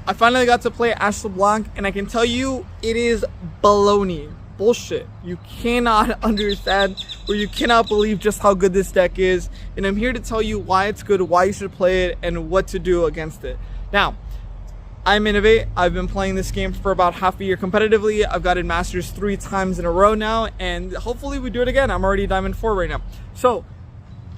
I finally got to play Ash LeBlanc, and I can tell you it is baloney. Bullshit. You cannot understand or you cannot believe just how good this deck is, and I'm here to tell you why it's good, why you should play it, and what to do against it. Now, I'm Innovate. I've been playing this game for about half a year competitively. I've gotten Masters 3 times in a row now, and hopefully we do it again. I'm already Diamond 4 right now. So,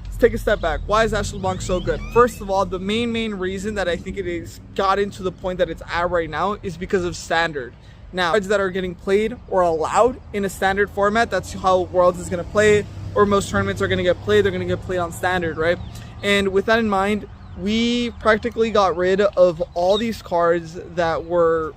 let's take a step back. Why is Ash LeBlanc so good? First of all, the main reason that I think it has gotten to the point that it's at right now is because of Standard. Now, cards that are getting played or allowed in a Standard format, that's how Worlds is going to play, or most tournaments are going to get played. They're going to get played on Standard, right? And with that in mind, we practically got rid of all these cards that were,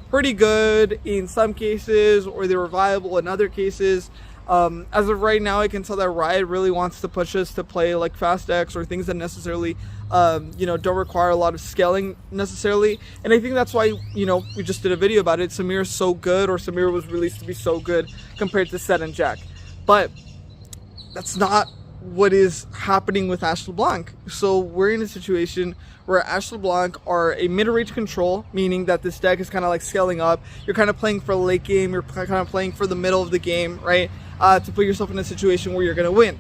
pretty good in some cases, or they were viable in other cases. As of right now, I can tell that Riot really wants to push us to play like fast decks or things that necessarily, don't require a lot of scaling necessarily. And I think that's why, we just did a video about it. Samira is so good, or Samira was released to be so good compared to Set and Jack. But that's not what is happening with Ash LeBlanc. So we're in a situation where Ash LeBlanc are a mid-range control, meaning that this deck is kind of like scaling up. You're kind of playing for late game, you're kind of playing for the middle of the game, right? To put yourself in a situation where you're going to win.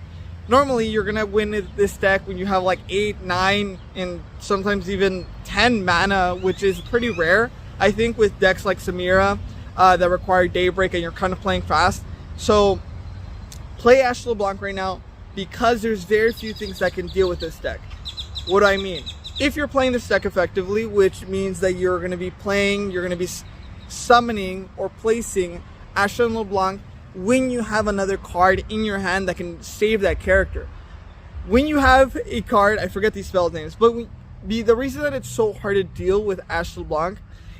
Normally, you're going to win this deck when you have like 8, 9, and sometimes even 10 mana, which is pretty rare, I think, with decks like Samira that require Daybreak and you're kind of playing fast. So, play Ash LeBlanc right now, because there's very few things that can deal with this deck. What do I mean? If you're playing this deck effectively, which means that you're going to be summoning or placing Ash and LeBlanc when you have another card in your hand that can save that character. When you have a card, I forget these spell names, but the reason that it's so hard to deal with Ash LeBlanc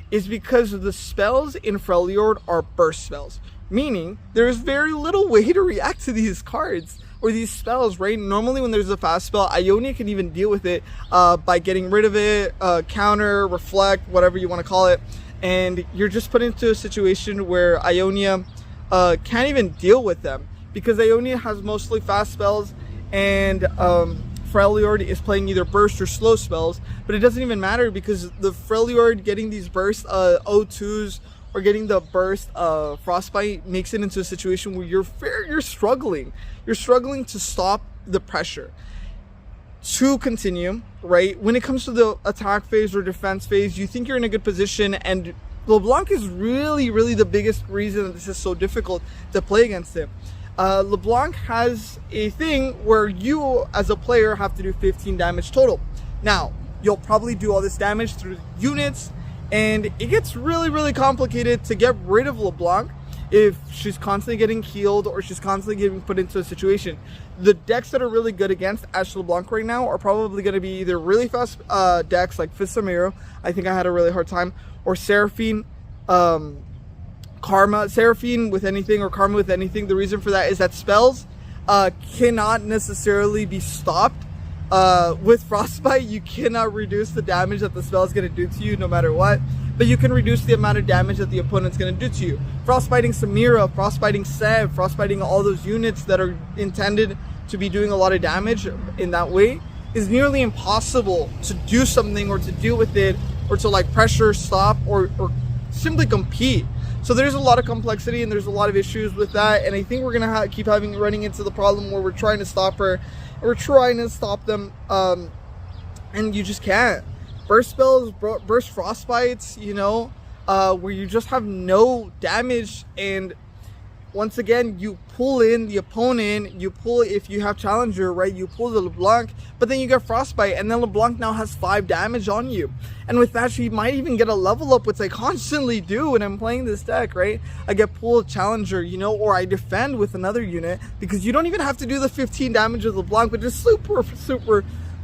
is because the spells in Freljord are burst spells. Meaning, there's very little way to react to these cards or these spells, right? Normally when there's a fast spell, Ionia can even deal with it by getting rid of it, counter, reflect, whatever you want to call it. And you're just put into a situation where Ionia can't even deal with them, because Ionia has mostly fast spells and Freljord is playing either burst or slow spells. But it doesn't even matter, because the Freljord getting these burst O2s or getting the burst Frostbite makes it into a situation where you're struggling. You're struggling to stop the pressure. To continue, right, when it comes to the attack phase or defense phase, you think you're in a good position, and LeBlanc is really the biggest reason that this is so difficult to play against him. LeBlanc has a thing where you, as a player, have to do 15 damage total. Now, you'll probably do all this damage through units, and it gets really complicated to get rid of LeBlanc if she's constantly getting healed or she's constantly getting put into a situation. The decks that are really good against Ash LeBlanc right now are probably going to be either really fast decks like Samira. I think I had a really hard time. Or Seraphine, Karma. Seraphine with anything or Karma with anything. The reason for that is that spells cannot necessarily be stopped. With Frostbite, you cannot reduce the damage that the spell is going to do to you no matter what, but you can reduce the amount of damage that the opponent's going to do to you. Frostbiting Samira, frostbiting Sev, frostbiting all those units that are intended to be doing a lot of damage in that way is nearly impossible to do something or to deal with it, or to like pressure, stop, or simply compete. So there's a lot of complexity and there's a lot of issues with that, and I think we're gonna keep running into the problem where we're trying to stop her, or we're trying to stop them, and you just can't. Burst spells, burst frostbites, where you just have no damage, and once again, you pull in the opponent, if you have Challenger, right, you pull the LeBlanc, but then you get Frostbite, and then LeBlanc now has 5 damage on you. And with that, she might even get a level up, which I constantly do when I'm playing this deck, right? I get pulled Challenger, or I defend with another unit, because you don't even have to do the 15 damage with LeBlanc, but just super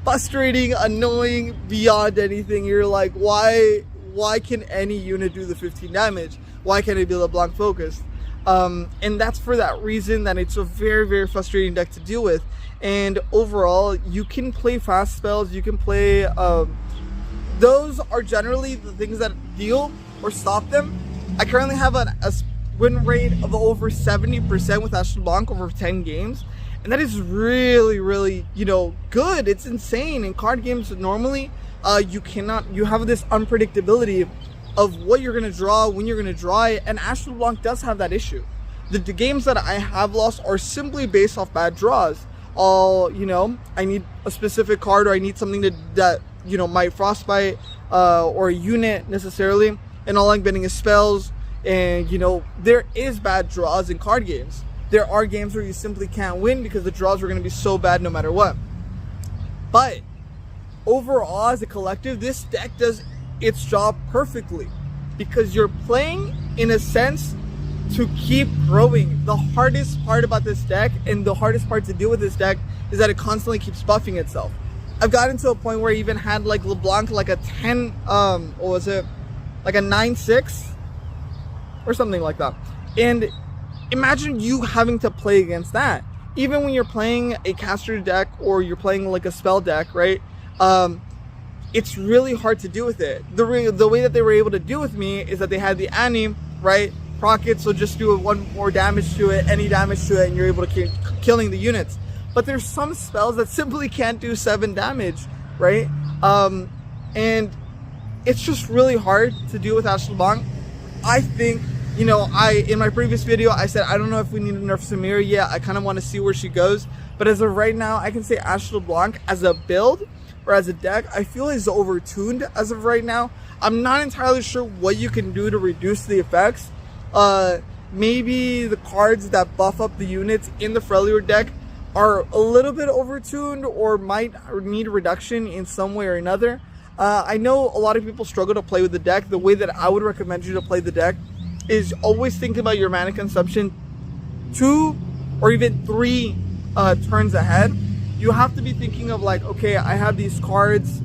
frustrating, annoying, beyond anything. You're like, why can any unit do the 15 damage? Why can't it be LeBlanc focused? And that's for that reason that it's a very frustrating deck to deal with. And overall, you can play fast spells, you can play those are generally the things that deal or stop them. I currently have a win rate of over 70% with Ash LeBlanc over 10 games, and that is really good. It's insane. In card games normally you have this unpredictability of what you're going to draw, when you're going to draw it, and Ashe LeBlanc does have that issue. The games that I have lost are simply based off bad draws. I need a specific card, or I need something that might frostbite or a unit necessarily, and all I'm getting is spells. And there is bad draws in card games. There are games where you simply can't win because the draws are going to be so bad no matter what. But overall, as a collective, this deck does its job perfectly, because you're playing in a sense to keep growing. The hardest part about this deck, and the hardest part to deal with this deck, is that it constantly keeps buffing itself. I've gotten to a point where I even had like LeBlanc like a 10 what was it, like a 9-6 or something like that. And imagine you having to play against that. Even when you're playing a caster deck or you're playing like a spell deck, right? It's really hard to deal with it. The way that they were able to deal with me is that they had the Annie, right? Proc it, so just do one more damage to it, any damage to it, and you're able to keep killing the units. But there's some spells that simply can't do 7 damage, right? And it's just really hard to deal with Ashe LeBlanc. I think, in my previous video, I said, I don't know if we need to nerf Samira yet. I kind of want to see where she goes. But as of right now, I can say Ashe LeBlanc as a build or as a deck, I feel is overtuned as of right now. I'm not entirely sure what you can do to reduce the effects. Maybe the cards that buff up the units in the Freljord deck are a little bit overtuned or might need a reduction in some way or another. I know a lot of people struggle to play with the deck. The way that I would recommend you to play the deck is always think about your mana consumption 2 or even 3 turns ahead. You have to be thinking of like, okay, I have these cards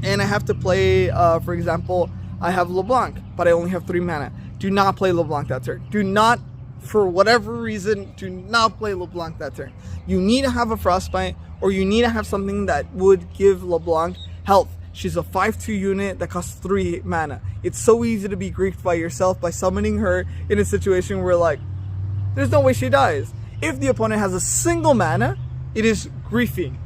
and I have to play, for example, I have LeBlanc, but I only have 3 mana. Do not play LeBlanc that turn. Do not, for whatever reason, do not play LeBlanc that turn. You need to have a Frostbite, or you need to have something that would give LeBlanc health. She's a 5/2 unit that costs 3 mana. It's so easy to be griefed by yourself by summoning her in a situation where like, there's no way she dies. If the opponent has a single mana, it is griefing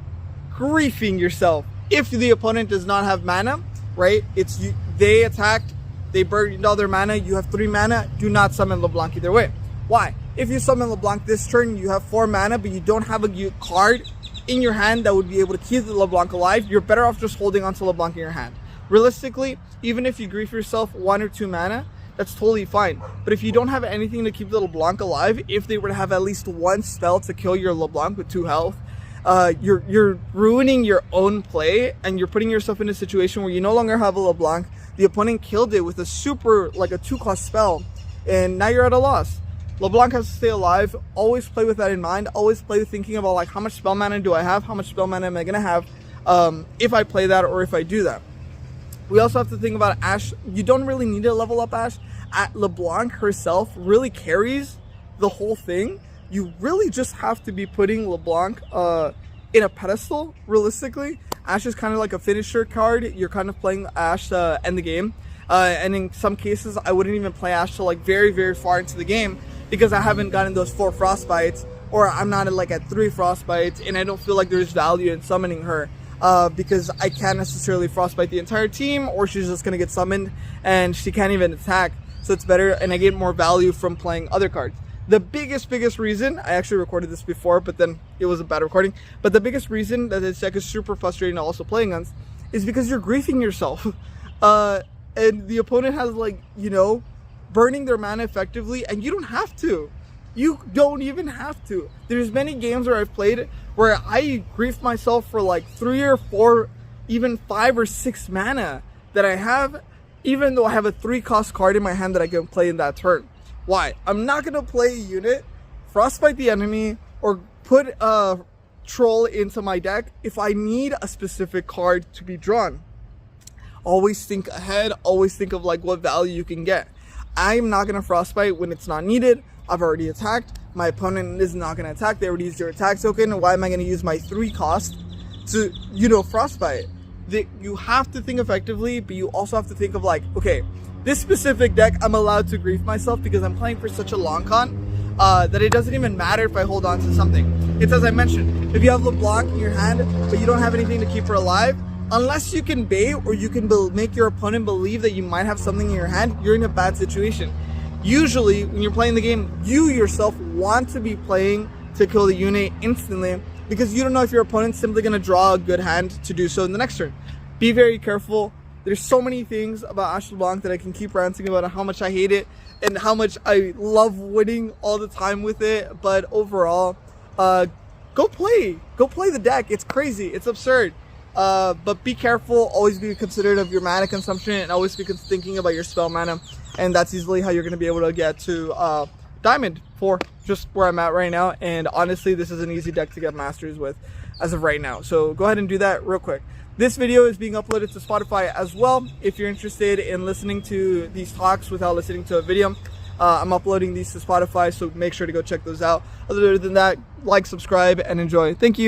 yourself. If the opponent does not have mana, right, it's you, they attacked, they burned all their mana, you have 3 mana, do not summon LeBlanc either way. Why? If you summon LeBlanc this turn, you have 4 mana, but you don't have a card in your hand that would be able to keep the LeBlanc alive, you're better off just holding onto LeBlanc in your hand. Realistically, even if you grief yourself 1 or 2 mana, that's totally fine. But if you don't have anything to keep the LeBlanc alive, if they were to have at least 1 spell to kill your LeBlanc with 2 health, you're ruining your own play, and you're putting yourself in a situation where you no longer have a LeBlanc. The opponent killed it with a super, like a 2-cost spell, and now you're at a loss. LeBlanc has to stay alive. Always play with that in mind. Always play thinking about like, how much spell mana do I have? How much spell mana am I going to have if I play that or if I do that? We also have to think about Ashe. You don't really need to level up Ashe. LeBlanc herself really carries the whole thing. You really just have to be putting LeBlanc in a pedestal, realistically. Ashe is kind of like a finisher card. You're kind of playing Ashe to end the game. And in some cases, I wouldn't even play Ashe till like very, very far into the game, because I haven't gotten those 4 frostbites, or I'm not at 3 frostbites, and I don't feel like there's value in summoning her because I can't necessarily frostbite the entire team, or she's just gonna get summoned and she can't even attack. So it's better, and I get more value from playing other cards. The biggest reason, I actually recorded this before, but then it was a bad recording, but the biggest reason that this deck is super frustrating to also play against is because you're griefing yourself. And the opponent has like, burning their mana effectively, and you don't have to. You don't even have to. There's many games where I've played where I grief myself for like 3 or 4, even 5 or 6 mana that I have, even though I have a 3-cost card in my hand that I can play in that turn. Why? I'm not going to play a unit, frostbite the enemy, or put a troll into my deck if I need a specific card to be drawn. Always think ahead, always think of like what value you can get. I'm not going to frostbite when it's not needed. I've already attacked. My opponent is not going to attack. They already used their attack token. And why am I going to use my 3 cost to, frostbite? You have to think effectively, but you also have to think of like, okay, this specific deck, I'm allowed to grief myself because I'm playing for such a long con that it doesn't even matter if I hold on to something. It's as I mentioned, if you have LeBlanc in your hand, but you don't have anything to keep her alive, unless you can bait or you can make your opponent believe that you might have something in your hand, you're in a bad situation. Usually, when you're playing the game, you yourself want to be playing to kill the unit instantly because you don't know if your opponent's simply going to draw a good hand to do so in the next turn. Be very careful. There's so many things about Ashe LeBlanc that I can keep ranting about how much I hate it and how much I love winning all the time with it. But overall, go play the deck. It's crazy. It's absurd. But be careful. Always be considerate of your mana consumption and always be thinking about your spell mana. And that's easily how you're going to be able to get to Diamond 4, just where I'm at right now. And honestly, this is an easy deck to get Masters with as of right now. So go ahead and do that real quick. This video is being uploaded to Spotify as well. If you're interested in listening to these talks without listening to a video, I'm uploading these to Spotify, so make sure to go check those out. Other than that, like, subscribe, and enjoy. Thank you.